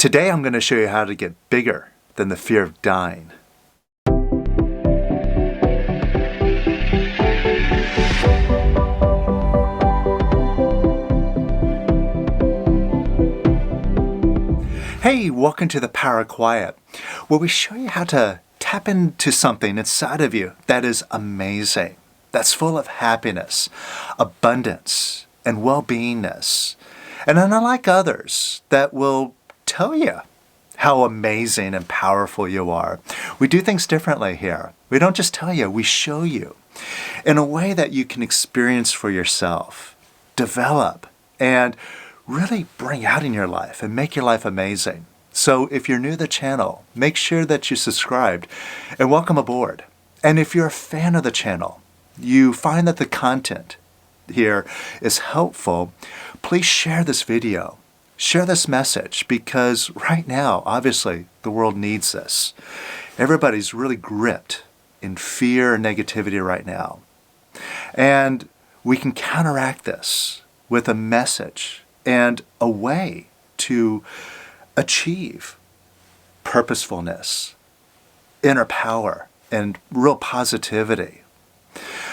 Today I'm going to show you how to get bigger than the fear of dying. Hey, welcome to the Power of Quiet, where we show you how to tap into something inside of you that is amazing, that's full of happiness, abundance, and well-beingness. And unlike others that will tell you how amazing and powerful you are. We do things differently here. We don't just tell you, we show you in a way that you can experience for yourself, develop, and really bring out in your life and make your life amazing. So if you're new to the channel, make sure that you subscribed and welcome aboard. And if you're a fan of the channel, you find that the content here is helpful, please share this video. Share this message, because right now, obviously, the world needs this. Everybody's really gripped in fear and negativity right now. And we can counteract this with a message and a way to achieve purposefulness, inner power, and real positivity.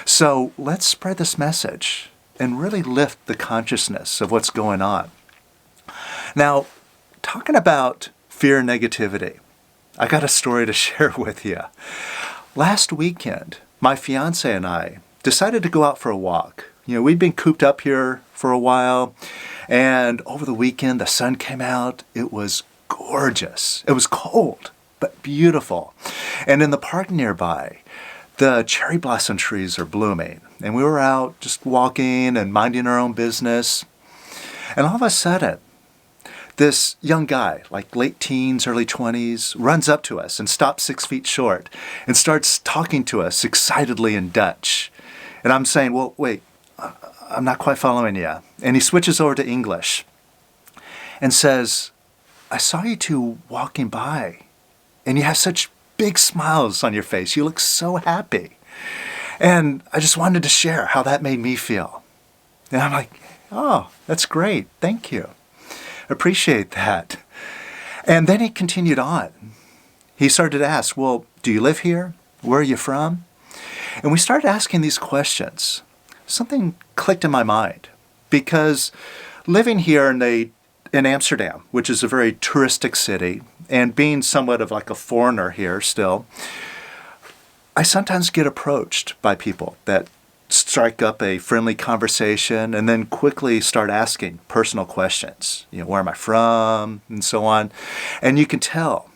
So let's spread this message and really lift the consciousness of what's going on. Now, talking about fear and negativity, I got a story to share with you. Last weekend, my fiance and I decided to go out for a walk. We'd been cooped up here for a while, and over the weekend, the sun came out. It was gorgeous. It was cold, but beautiful. And in the park nearby, the cherry blossom trees are blooming. And we were out just walking and minding our own business. And all of a sudden, this young guy, like late teens, early 20s, runs up to us and stops 6 feet short and starts talking to us excitedly in Dutch. And I'm saying, well, wait, I'm not quite following you. And he switches over to English and says, I saw you two walking by and you have such big smiles on your face. You look so happy. And I just wanted to share how that made me feel. And I'm like, oh, that's great. Thank you. Appreciate that. And then he continued on. He started to ask, well, do you live here? Where are you from? And we started asking these questions. Something clicked in my mind, because living here in Amsterdam, which is a very touristic city, and being somewhat of like a foreigner here still, I sometimes get approached by people that strike up a friendly conversation and then quickly start asking personal questions. Where am I from? And so on. And you can tell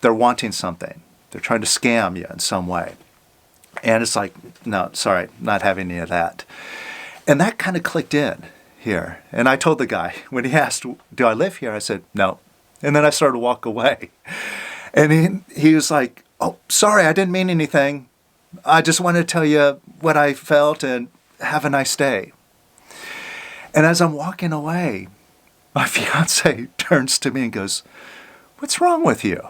they're wanting something. They're trying to scam you in some way. And it's like, no, sorry, not having any of that. And that kind of clicked in here. And I told the guy, when he asked, do I live here? I said, no. And then I started to walk away. And he was like, oh, sorry, I didn't mean anything. I just wanted to tell you what I felt and have a nice day. And as I'm walking away, my fiance turns to me and goes, what's wrong with you?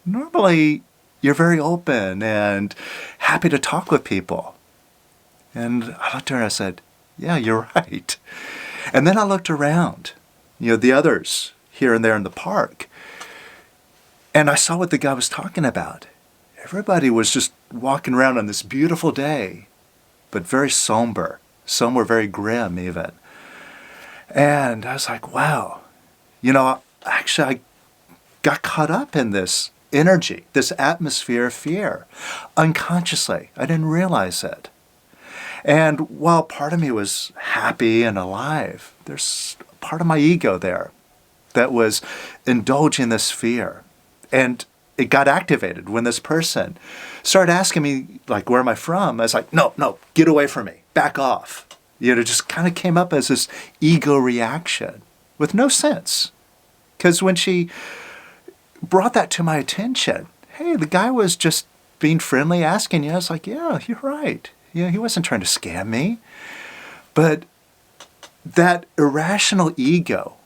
Normally, you're very open and happy to talk with people. And I looked at her and I said, yeah, you're right. And then I looked around, the others here and there in the park, and I saw what the guy was talking about. Everybody was just walking around on this beautiful day, but very somber. Some were very grim even. And I was like, wow, actually I got caught up in this energy, this atmosphere of fear, unconsciously. I didn't realize it. And while part of me was happy and alive, there's part of my ego there that was indulging this fear. And it got activated when this person started asking me, like, where am I from? I was like, no, get away from me. Back off. It just kind of came up as this ego reaction with no sense. Because when she brought that to my attention, hey, the guy was just being friendly, asking you. I was like, yeah, you're right. He wasn't trying to scam me. But that irrational ego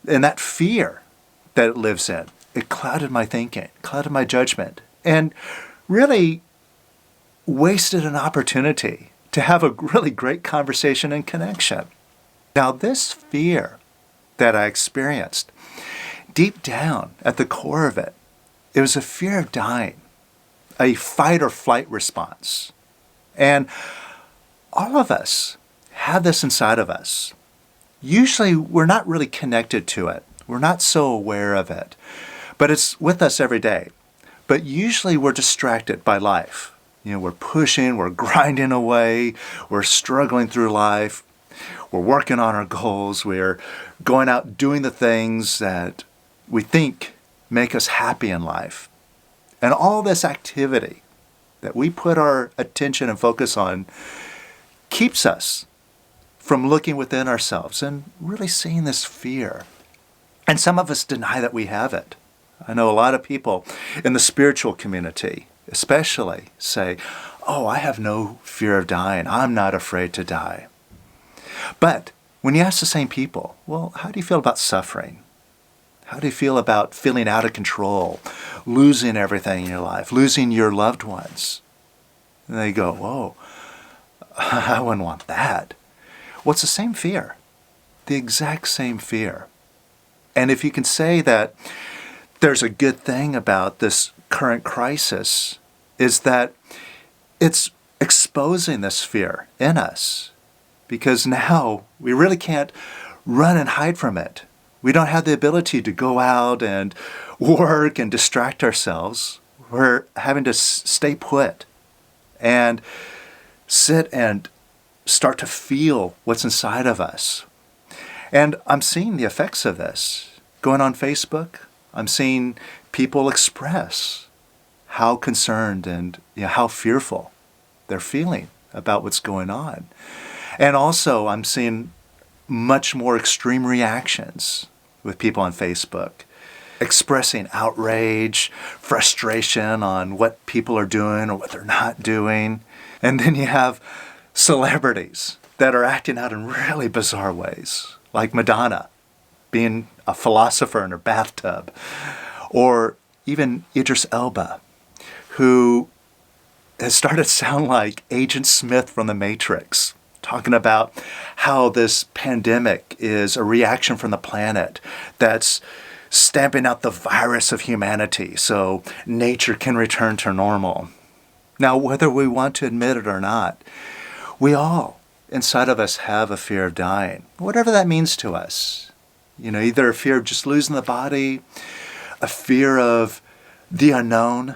and that fear that it lives in, it clouded my thinking, clouded my judgment, and really wasted an opportunity to have a really great conversation and connection. Now, this fear that I experienced deep down at the core of it, it was a fear of dying, a fight or flight response. And all of us have this inside of us. Usually we're not really connected to it. We're not so aware of it. But it's with us every day. But usually we're distracted by life. We're pushing, we're grinding away, we're struggling through life, we're working on our goals, we're going out doing the things that we think make us happy in life. And all this activity that we put our attention and focus on keeps us from looking within ourselves and really seeing this fear. And some of us deny that we have it. I know a lot of people in the spiritual community especially say, oh, I have no fear of dying. I'm not afraid to die. But when you ask the same people, well, how do you feel about suffering? How do you feel about feeling out of control, losing everything in your life, losing your loved ones? And they go, whoa, I wouldn't want that. Well, it's the same fear, the exact same fear. And if you can say that there's a good thing about this current crisis, is that it's exposing this fear in us. Because now we really can't run and hide from it. We don't have the ability to go out and work and distract ourselves. We're having to stay put and sit and start to feel what's inside of us. And I'm seeing the effects of this. Going on Facebook, I'm seeing people express how concerned and how fearful they're feeling about what's going on. And also I'm seeing much more extreme reactions with people on Facebook, expressing outrage, frustration on what people are doing or what they're not doing. And then you have celebrities that are acting out in really bizarre ways, like Madonna being a philosopher in her bathtub, or even Idris Elba, who has started to sound like Agent Smith from The Matrix, talking about how this pandemic is a reaction from the planet that's stamping out the virus of humanity so nature can return to normal. Now, whether we want to admit it or not, we all inside of us have a fear of dying, whatever that means to us. Either a fear of just losing the body, a fear of the unknown,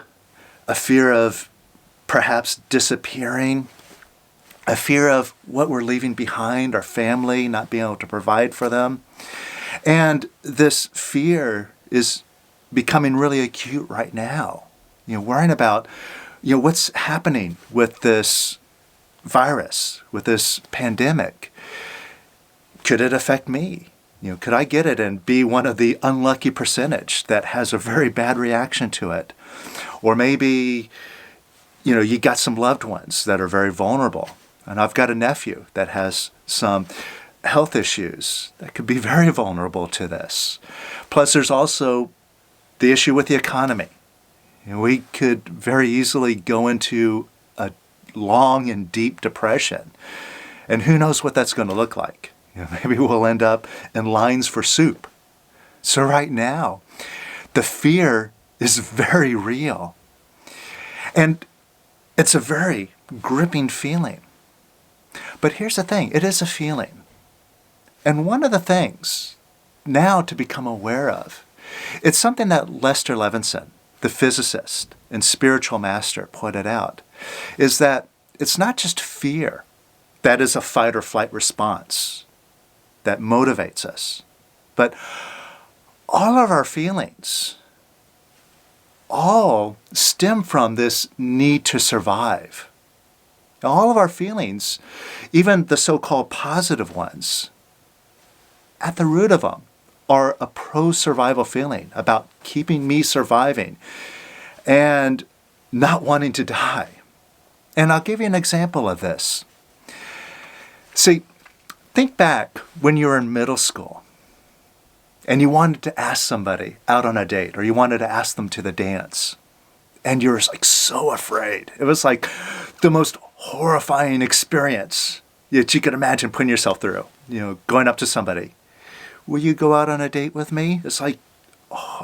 a fear of perhaps disappearing, a fear of what we're leaving behind, our family, not being able to provide for them. And this fear is becoming really acute right now. Worrying about, what's happening with this virus, with this pandemic. Could it affect me? Could I get it and be one of the unlucky percentage that has a very bad reaction to it? Or maybe, you got some loved ones that are very vulnerable. And I've got a nephew that has some health issues that could be very vulnerable to this. Plus, there's also the issue with the economy. We could very easily go into a long and deep depression. And who knows what that's going to look like. Maybe we'll end up in lines for soup. So right now, the fear is very real. And it's a very gripping feeling. But here's the thing, it is a feeling. And one of the things now to become aware of, it's something that Lester Levinson, the physicist and spiritual master, pointed out, is that it's not just fear that is a fight or flight response that motivates us, but all of our feelings all stem from this need to survive. All of our feelings, even the so-called positive ones, at the root of them are a pro-survival feeling about keeping me surviving and not wanting to die. And I'll give you an example of this. See, think back when you were in middle school and you wanted to ask somebody out on a date or you wanted to ask them to the dance. And you were so afraid. It was like the most horrifying experience that you could imagine putting yourself through, going up to somebody. Will you go out on a date with me? It's like,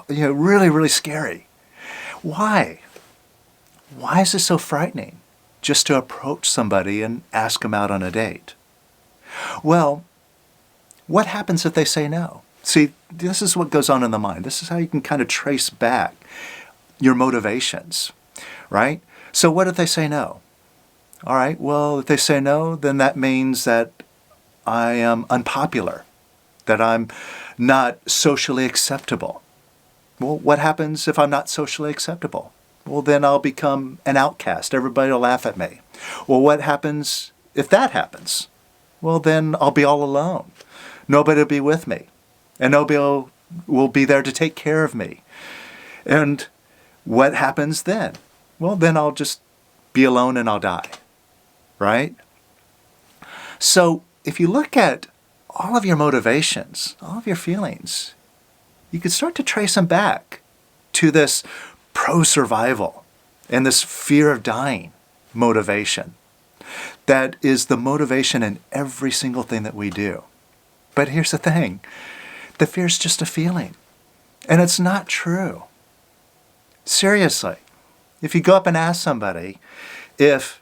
really, really scary. Why? Why is it so frightening just to approach somebody and ask them out on a date? Well, what happens if they say no? See, this is what goes on in the mind. This is how you can kind of trace back your motivations, right? So what if they say no? All right, well, if they say no, then that means that I am unpopular, that I'm not socially acceptable. Well, what happens if I'm not socially acceptable? Well, then I'll become an outcast. Everybody will laugh at me. Well, what happens if that happens? Well, then I'll be all alone. Nobody will be with me. And nobody will be there to take care of me. And what happens then? Well, then I'll just be alone and I'll die. Right? So if you look at all of your motivations, all of your feelings, you can start to trace them back to this pro-survival and this fear of dying motivation. That is the motivation in every single thing that we do. But here's the thing. The fear is just a feeling. And it's not true. Seriously. If you go up and ask somebody if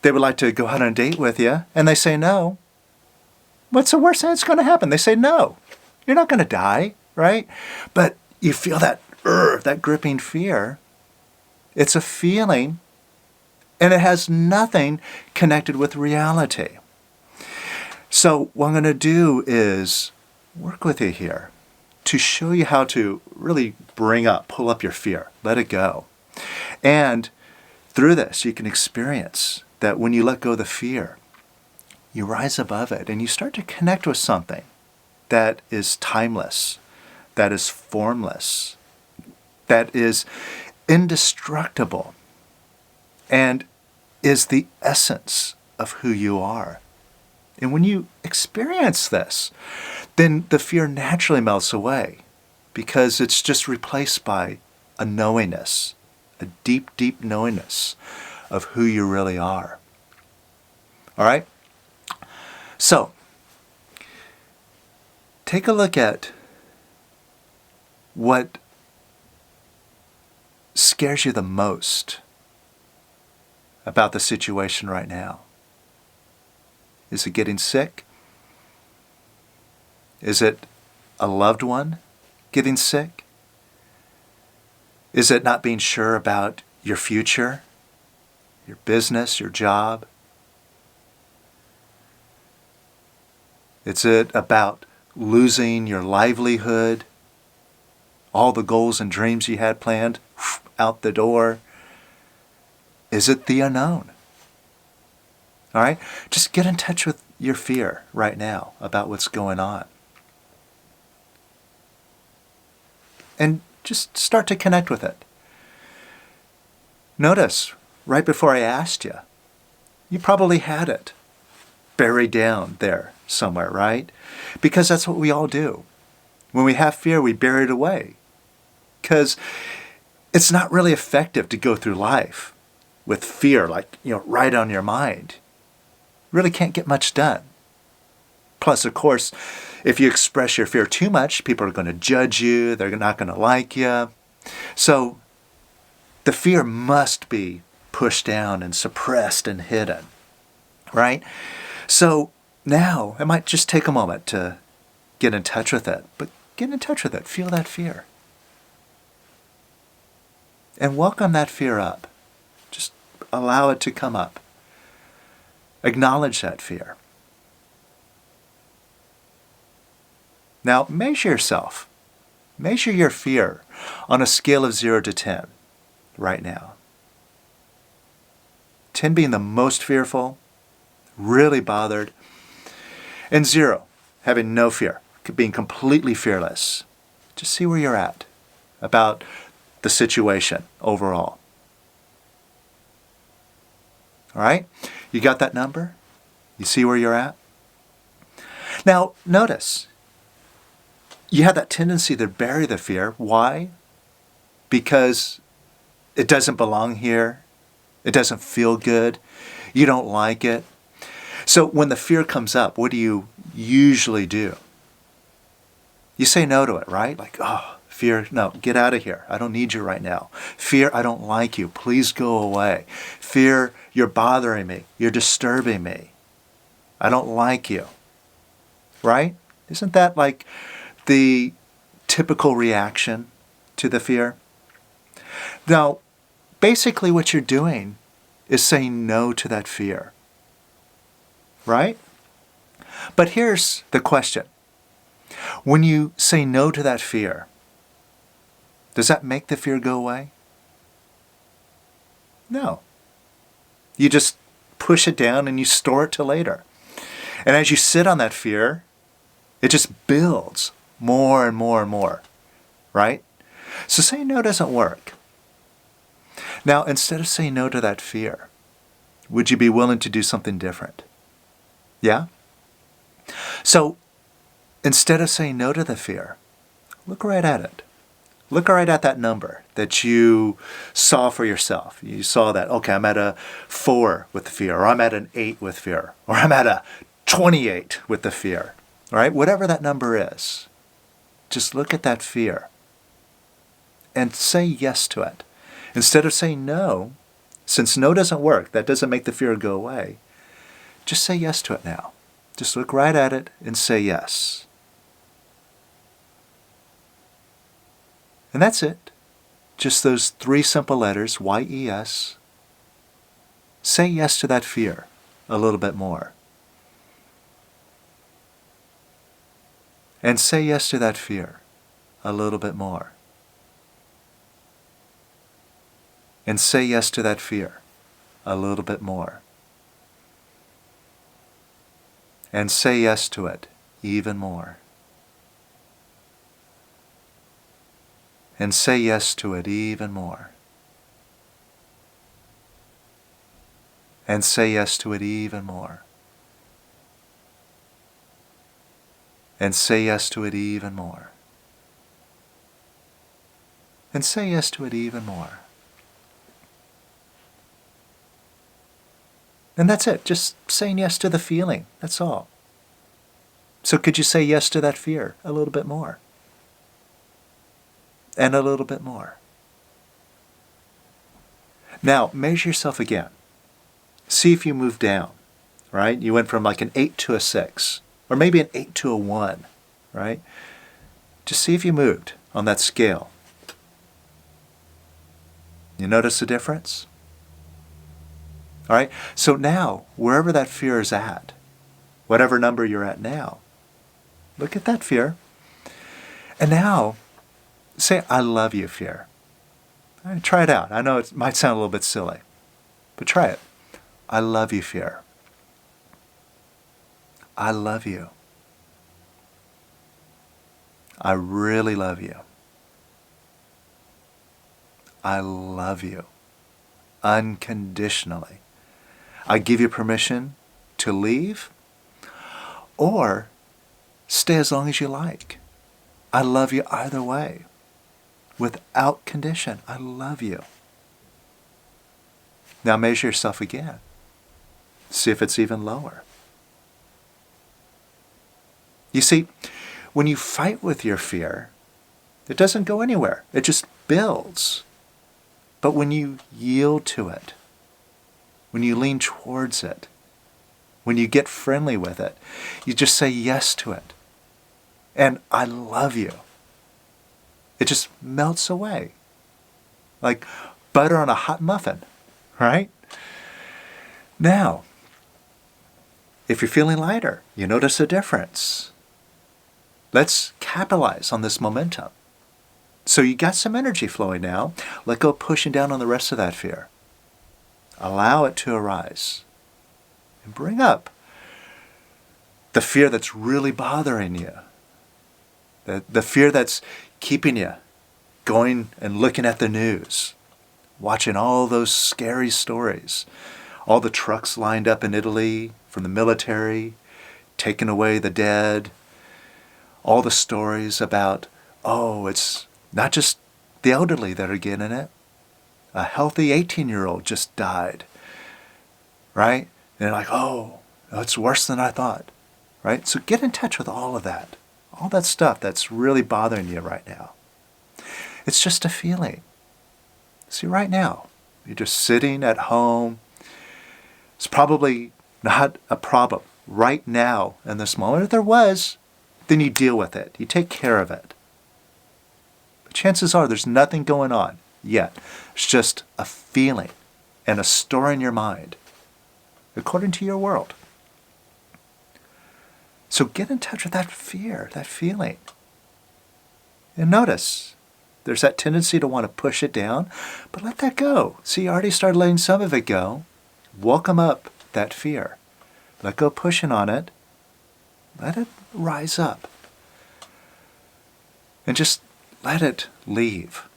they would like to go out on a date with you and they say no, what's the worst thing that's going to happen? They say no. You're not going to die, right? But you feel that gripping fear. It's a feeling, and it has nothing connected with reality. So what I'm going to do is work with you here to show you how to really pull up your fear, let it go. And through this, you can experience that when you let go of the fear, you rise above it and you start to connect with something that is timeless, that is formless, that is indestructible, and is the essence of who you are. And when you experience this, then the fear naturally melts away because it's just replaced by a knowingness, a deep, deep knowingness of who you really are. All right? So, take a look at what scares you the most about the situation right now. Is it getting sick? Is it a loved one getting sick? Is it not being sure about your future, your business, your job? Is it about losing your livelihood, all the goals and dreams you had planned, out the door? Is it the unknown? All right? Just get in touch with your fear right now about what's going on. And just start to connect with it. Notice, right before I asked you, you probably had it buried down there somewhere, right? Because that's what we all do. When we have fear, we bury it away. Because it's not really effective to go through life with fear, right on your mind. Really can't get much done. Plus, of course, if you express your fear too much, people are going to judge you. They're not going to like you. So the fear must be pushed down and suppressed and hidden, right? So now it might just take a moment to get in touch with it, but get in touch with it. Feel that fear. And welcome that fear up. Just allow it to come up. Acknowledge that fear. Now measure yourself. Measure your fear on a scale of 0 to 10 right now. 10 being the most fearful, really bothered, and 0 having no fear, being completely fearless. Just see where you're at about the situation overall. All right? You got that number? You see where you're at? Now, notice, you have that tendency to bury the fear. Why? Because it doesn't belong here. It doesn't feel good. You don't like it. So when the fear comes up, what do you usually do? You say no to it, right? Like, oh, Fear, no, get out of here. I don't need you right now. Fear, I don't like you. Please go away. Fear, you're bothering me. You're disturbing me. I don't like you. Right? Isn't that like the typical reaction to the fear? Now, basically what you're doing is saying no to that fear. Right? But here's the question. When you say no to that fear, does that make the fear go away? No. You just push it down and you store it till later. And as you sit on that fear, it just builds more and more and more, right? So saying no doesn't work. Now, instead of saying no to that fear, would you be willing to do something different? Yeah? So instead of saying no to the fear, look right at it. Look right at that number that you saw for yourself. You saw that, okay, I'm at a 4 with the fear, or I'm at an 8 with fear, or I'm at a 28 with the fear. All right? Whatever that number is, just look at that fear and say yes to it. Instead of saying no, since no doesn't work, that doesn't make the fear go away, just say yes to it now. Just look right at it and say yes. And that's it. Just those 3 simple letters, Y-E-S. Say yes to that fear a little bit more. And say yes to that fear a little bit more. And say yes to that fear a little bit more. And say yes to it even more. And say yes to it even more. And say yes to it even more. And say yes to it even more. And say yes to it even more. And that's it, just saying yes to the feeling, that's all. So could you say yes to that fear a little bit more? And a little bit more. Now, measure yourself again. See if you move down, right? You went from like an 8 to a 6, or maybe an 8 to a 1, right? Just see if you moved on that scale. You notice the difference? All right, so now, wherever that fear is at, whatever number you're at now, look at that fear. And now, say, I love you, fear. All right, try it out. I know it might sound a little bit silly, but try it. I love you, fear. I love you. I really love you. I love you unconditionally. I give you permission to leave or stay as long as you like. I love you either way. Without condition, I love you. Now measure yourself again. See if it's even lower. You see, when you fight with your fear, it doesn't go anywhere. It just builds. But when you yield to it, when you lean towards it, when you get friendly with it, you just say yes to it. And I love you. It just melts away. Like butter on a hot muffin, right? Now, if you're feeling lighter, you notice a difference. Let's capitalize on this momentum. So you got some energy flowing now. Let go of pushing down on the rest of that fear. Allow it to arise. And bring up the fear that's really bothering you. The fear that's keeping you going and looking at the news, watching all those scary stories, all the trucks lined up in Italy from the military, taking away the dead, all the stories about, oh, it's not just the elderly that are getting it. A healthy 18-year-old just died, right? And they're like, oh, it's worse than I thought, right? So get in touch with all of that stuff that's really bothering you right now. It's just a feeling. See, right now, you're just sitting at home. It's probably not a problem right now in this moment. If there was, then you deal with it. You take care of it. But chances are there's nothing going on yet. It's just a feeling and a story in your mind, according to your world. So get in touch with that fear, that feeling. And notice, there's that tendency to want to push it down, but let that go. See, you already started letting some of it go. Welcome up that fear. Let go pushing on it. Let it rise up. And just let it leave.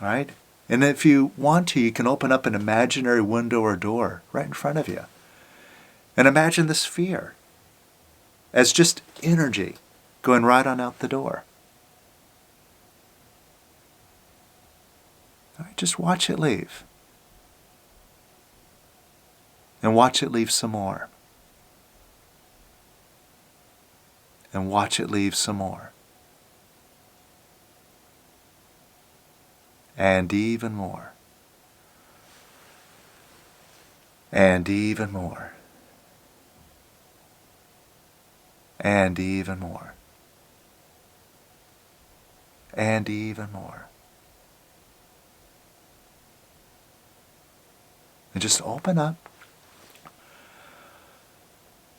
All right? And if you want to, you can open up an imaginary window or door right in front of you. And imagine this fear as just energy going right on out the door. All right, just watch it leave. And watch it leave some more. And watch it leave some more. And even more. And even more. And even more. And even more. And just open up.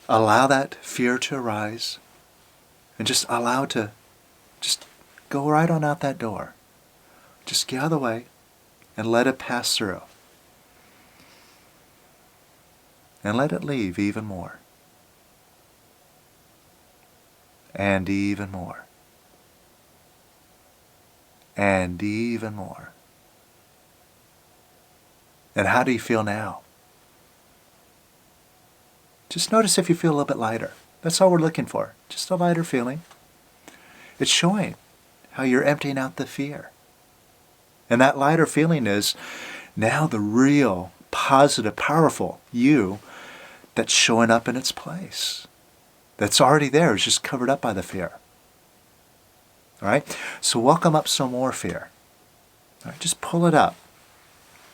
Allow that fear to arise. And just allow it to just go right on out that door. Just get out of the way and let it pass through. And let it leave even more. And even more. And even more. And how do you feel now? Just notice if you feel a little bit lighter. That's all we're looking for. Just a lighter feeling. It's showing how you're emptying out the fear. And that lighter feeling is now the real, positive, powerful you that's showing up in its place. That's already there. It's just covered up by the fear. All right? So welcome up some more fear. All right? Just pull it up.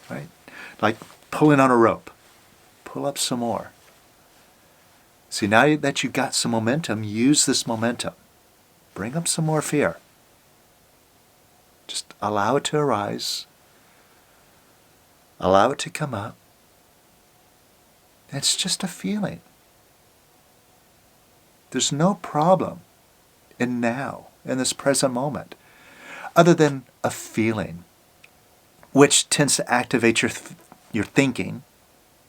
Right? Like pulling on a rope. Pull up some more. See, now that you've got some momentum, use this momentum. Bring up some more fear. Just allow it to arise. Allow it to come up. It's just a feeling. There's no problem in now, in this present moment, other than a feeling, which tends to activate your thinking,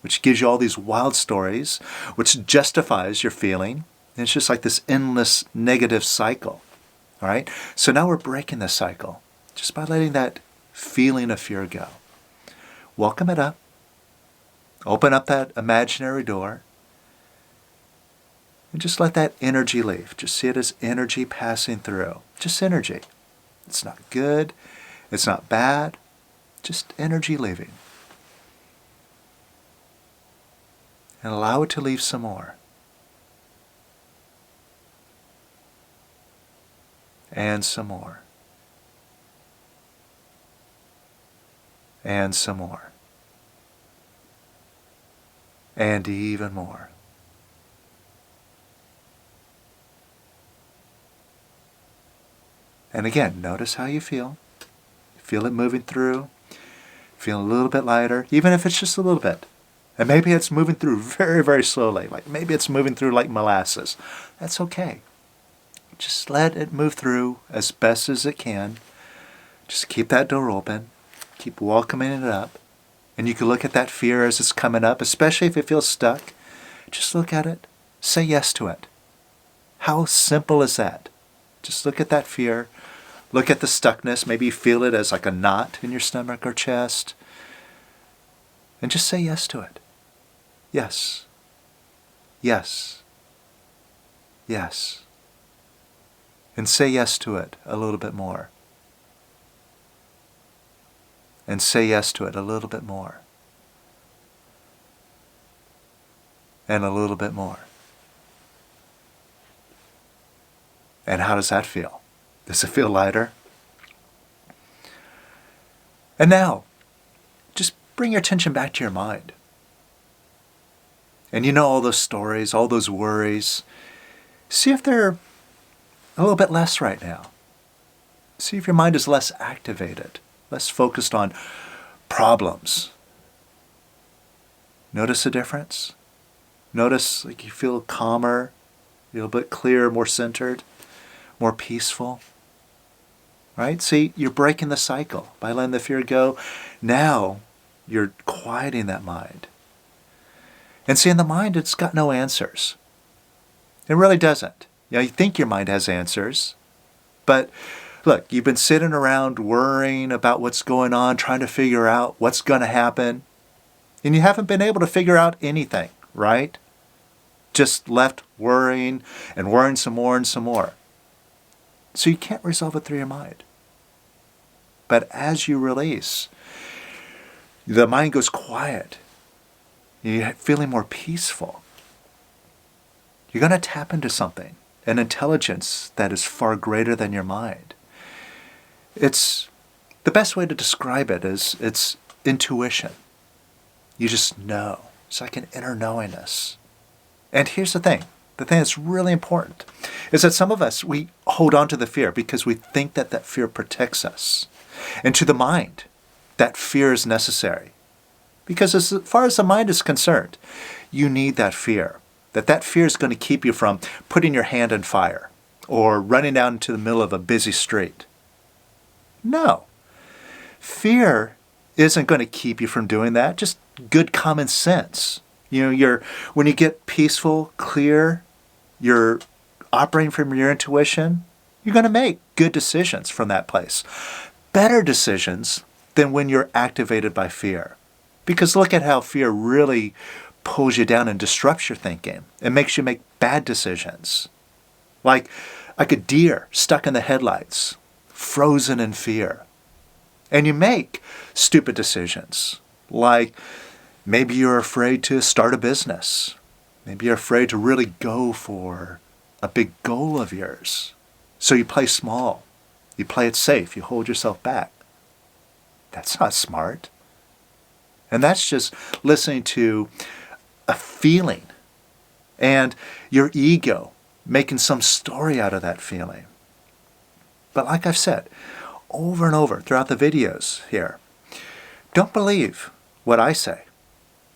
which gives you all these wild stories, which justifies your feeling. And it's just like this endless negative cycle. All right? So now we're breaking the cycle just by letting that feeling of fear go. Welcome it up. Open up that imaginary door. And just let that energy leave. Just see it as energy passing through. Just energy. It's not good. It's not bad. Just energy leaving. And allow it to leave some more. And some more. And some more. And even more. And again, notice how you feel. Feel it moving through. Feel a little bit lighter, even if it's just a little bit. And maybe it's moving through very, very slowly. Like maybe it's moving through like molasses. That's okay. Just let it move through as best as it can. Just keep that door open. Keep welcoming it up. And you can look at that fear as it's coming up, especially if it feels stuck. Just look at it. Say yes to it. How simple is that? Just look at that fear. Look at the stuckness. Maybe you feel it as like a knot in your stomach or chest. And just say yes to it. Yes. Yes. Yes. And say yes to it a little bit more. And say yes to it a little bit more. And a little bit more. And how does that feel? Does it feel lighter? And now, just bring your attention back to your mind. And you know all those stories, all those worries. See if they're a little bit less right now. See if your mind is less activated, less focused on problems. Notice a difference? Notice like you feel calmer, a little bit clearer, more centered, more peaceful. Right? See, you're breaking the cycle by letting the fear go. Now you're quieting that mind. And see, in the mind, it's got no answers. It really doesn't. You think your mind has answers, but look, you've been sitting around worrying about what's going on, trying to figure out what's going to happen, and you haven't been able to figure out anything, right? Just left worrying and worrying some more and some more. So you can't resolve it through your mind. But as you release, the mind goes quiet. You're feeling more peaceful. You're going to tap into something, an intelligence that is far greater than your mind. It's the best way to describe it is it's intuition. You just know. It's like an inner knowingness. And here's the thing that's really important is that some of us, we hold on to the fear because we think that that fear protects us. And to the mind, that fear is necessary. Because as far as the mind is concerned, you need that fear. That fear is going to keep you from putting your hand in fire or running out into the middle of a busy street. No. Fear isn't going to keep you from doing that. Just good common sense. When you get peaceful, clear, you're operating from your intuition, you're going to make good decisions from that place. Better decisions than when you're activated by fear. Because look at how fear really pulls you down and disrupts your thinking. It makes you make bad decisions. Like a deer stuck in the headlights, frozen in fear. And you make stupid decisions. Like maybe you're afraid to start a business. Maybe you're afraid to really go for a big goal of yours. So you play small. You play it safe. You hold yourself back. That's not smart. And that's just listening to a feeling and your ego making some story out of that feeling. But like I've said over and over throughout the videos here, don't believe what I say,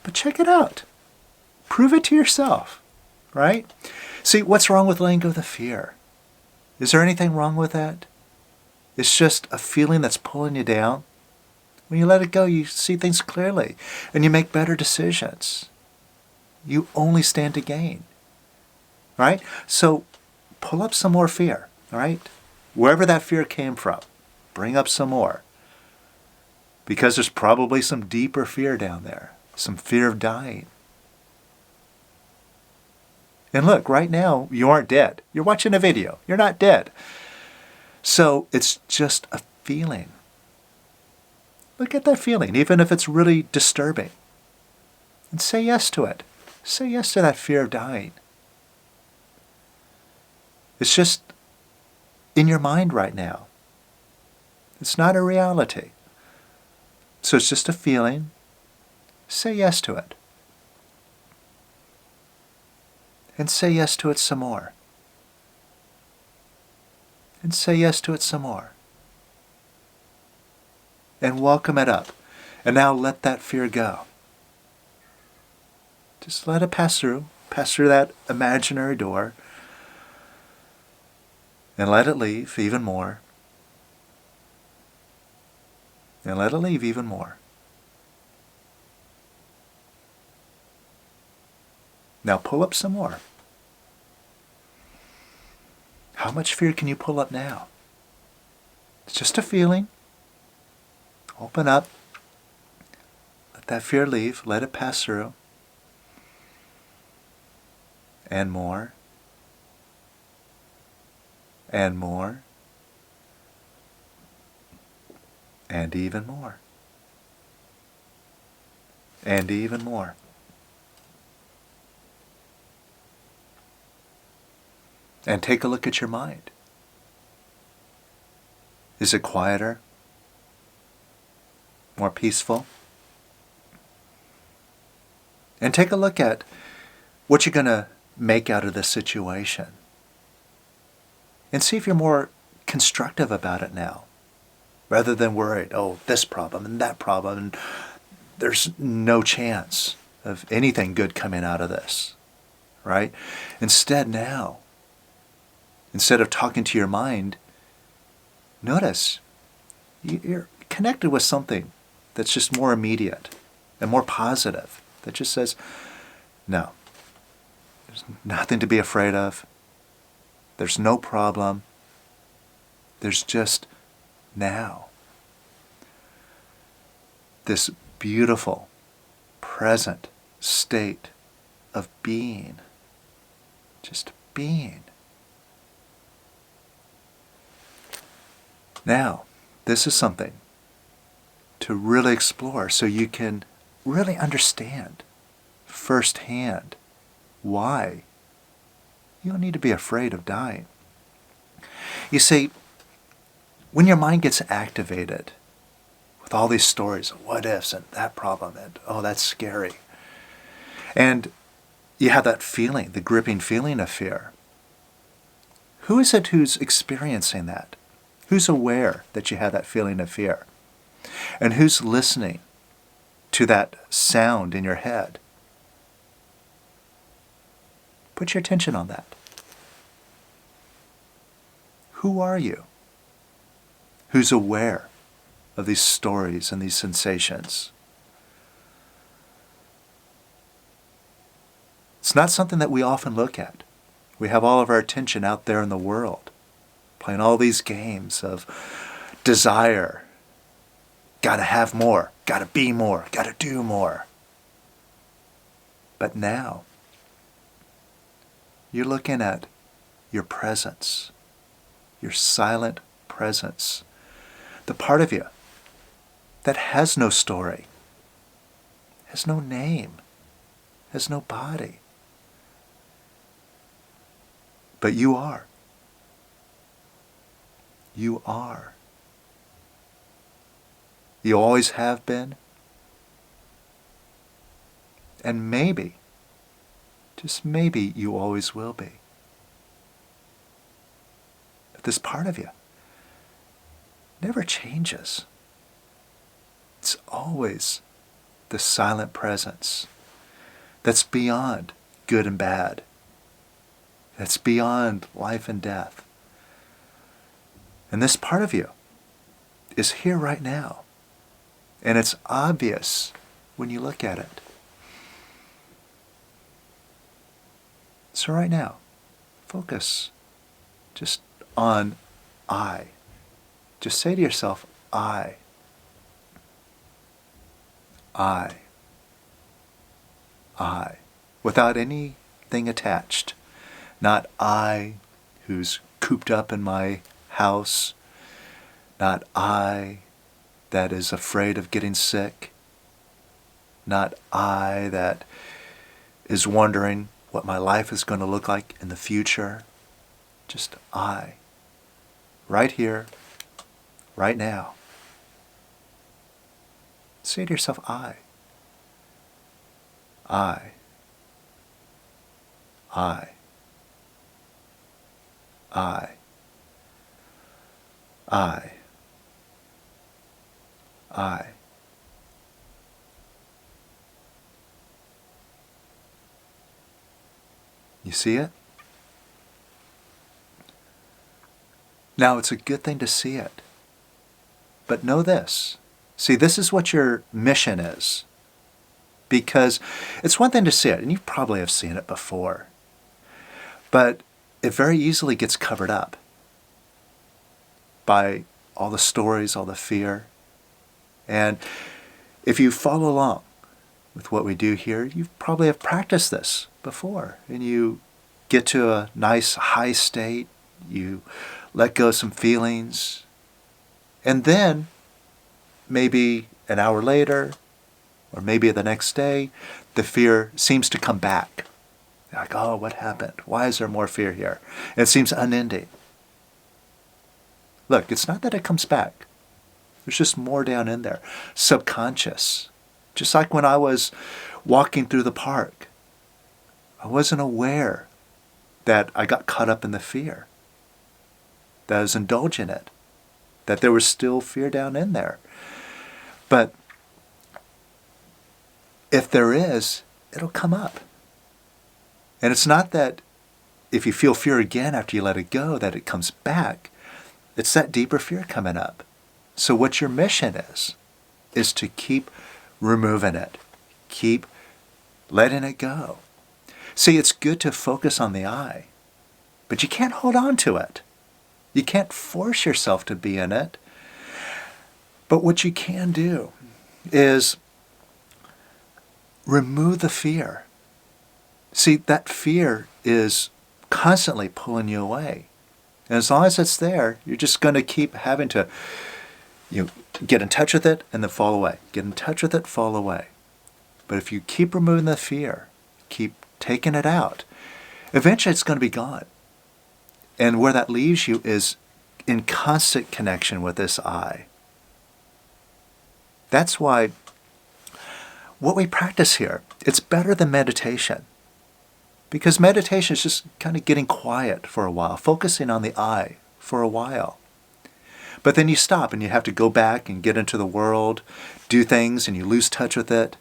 but check it out. Prove it to yourself, right? See, what's wrong with letting go of the fear? Is there anything wrong with that? It's just a feeling that's pulling you down. When you let it go, you see things clearly and you make better decisions. You only stand to gain, right? So pull up some more fear, right? Wherever that fear came from, bring up some more. Because there's probably some deeper fear down there, some fear of dying. And look, right now, you aren't dead. You're watching a video. You're not dead. So it's just a feeling. Look at that feeling, even if it's really disturbing. And say yes to it. Say yes to that fear of dying. It's just in your mind right now. It's not a reality. So it's just a feeling. Say yes to it. And say yes to it some more. And say yes to it some more. And welcome it up. And now let that fear go. Just let it pass through that imaginary door. And let it leave even more. And let it leave even more. Now pull up some more. How much fear can you pull up now? It's just a feeling. Open up. Let that fear leave. Let it pass through. And more. And more. And even more. And even more. And take a look at your mind. Is it quieter? more peaceful. And take a look at what you're going to make out of this situation. And see if you're more constructive about it now, rather than worried, oh, this problem and that problem, and there's no chance of anything good coming out of this, right? Instead now, instead of talking to your mind, notice you're connected with something that's just more immediate and more positive, that just says, no, there's nothing to be afraid of. There's no problem. There's just now. This beautiful, present state of being. Just being. Now, this is something to really explore so you can really understand firsthand why you don't need to be afraid of dying. You see, when your mind gets activated with all these stories of what ifs and that problem and oh, that's scary, and you have that feeling, the gripping feeling of fear, who is it who's experiencing that? Who's aware that you have that feeling of fear? And who's listening to that sound in your head? Put your attention on that. Who are you? Who's aware of these stories and these sensations? It's not something that we often look at. We have all of our attention out there in the world, playing all these games of desire. Gotta have more, gotta be more, gotta do more. But now, you're looking at your presence, your silent presence, the part of you that has no story, has no name, has no body. But you are. You are. You always have been. And maybe, just maybe, you always will be. But this part of you never changes. It's always the silent presence that's beyond good and bad, that's beyond life and death. And this part of you is here right now. And it's obvious when you look at it. So right now, focus just on I. Just say to yourself, I. I. I. Without anything attached. Not I who's cooped up in my house. Not I that is afraid of getting sick. Not I that is wondering what my life is going to look like in the future. Just I. Right here, right now. Say to yourself, I. I. I. I. I. I. You see it? Now, it's a good thing to see it. But know this. See, this is what your mission is. Because it's one thing to see it, and you probably have seen it before. But it very easily gets covered up by all the stories, all the fear. And if you follow along with what we do here, you probably have practiced this before. And you get to a nice high state, you let go of some feelings, and then maybe an hour later, or maybe the next day, the fear seems to come back. You're like, oh, what happened? Why is there more fear here? And it seems unending. Look, it's not that it comes back. There's just more down in there. Subconscious. Just like when I was walking through the park. I wasn't aware that I got caught up in the fear. That I was indulging it. That there was still fear down in there. But if there is, it'll come up. And it's not that if you feel fear again after you let it go, that it comes back. It's that deeper fear coming up. So what your mission is to keep removing it. Keep letting it go. See, it's good to focus on the I, but you can't hold on to it. You can't force yourself to be in it. But what you can do is remove the fear. See, that fear is constantly pulling you away. And as long as it's there, you're just going to keep having to get in touch with it and then fall away. Get in touch with it, fall away. But if you keep removing the fear, keep taking it out, eventually it's going to be gone. And where that leaves you is in constant connection with this I. That's why what we practice here, it's better than meditation. Because meditation is just kind of getting quiet for a while, focusing on the I for a while. But then you stop and you have to go back and get into the world, do things, and you lose touch with it.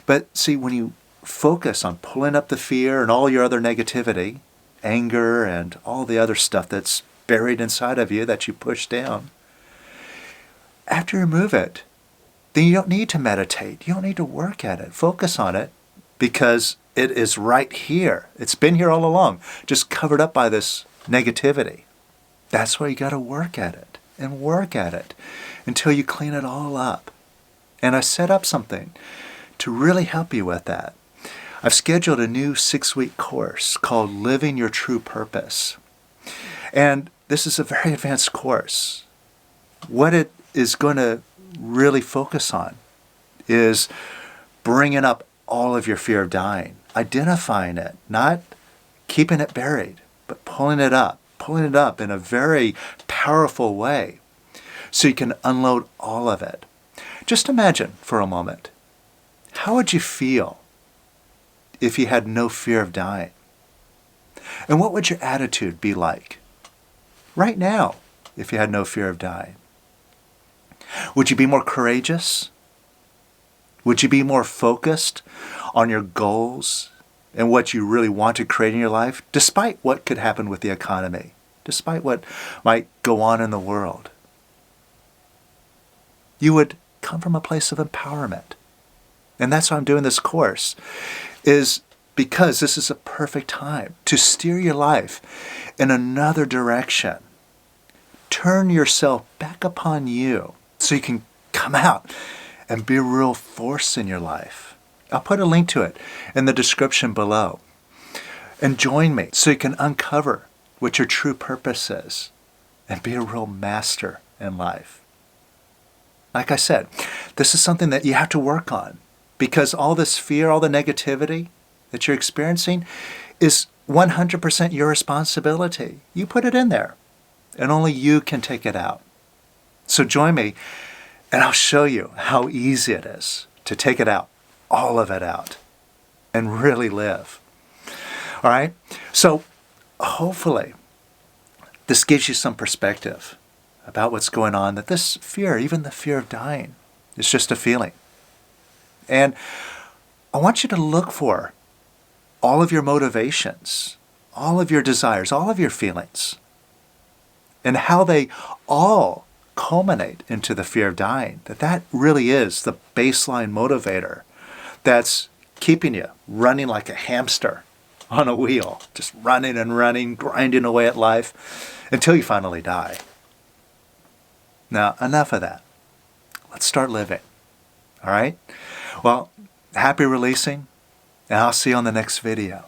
But see, when you focus on pulling up the fear and all your other negativity, anger and all the other stuff that's buried inside of you that you push down, after you remove it, then you don't need to meditate. You don't need to work at it. Focus on it because it is right here. It's been here all along, just covered up by this negativity. That's why you got to work at it and work at it until you clean it all up. And I set up something to really help you with that. I've scheduled a new 6-week course called Living Your True Purpose. And this is a very advanced course. What it is going to really focus on is bringing up all of your fear of dying, identifying it, not keeping it buried, but pulling it up in a very powerful way so you can unload all of it. Just imagine for a moment, how would you feel if you had no fear of dying? And what would your attitude be like right now if you had no fear of dying? Would you be more courageous? Would you be more focused on your goals and what you really want to create in your life, despite what could happen with the economy, despite what might go on in the world? You would come from a place of empowerment. And that's why I'm doing this course, is because this is a perfect time to steer your life in another direction. Turn yourself back upon you so you can come out and be a real force in your life. I'll put a link to it in the description below. And join me so you can uncover what your true purpose is and be a real master in life. Like I said, this is something that you have to work on because all this fear, all the negativity that you're experiencing is 100% your responsibility. You put it in there and only you can take it out. So join me and I'll show you how easy it is to take it out, all of it out, and really live. All right? So hopefully this gives you some perspective about what's going on, that this fear, even the fear of dying, is just a feeling. And I want you to look for all of your motivations, all of your desires, all of your feelings, and how they all culminate into the fear of dying. That really is the baseline motivator that's keeping you running like a hamster on a wheel, just running and running, grinding away at life until you finally die. Now, enough of that. Let's start living. All right? Well, happy releasing, and I'll see you on the next video.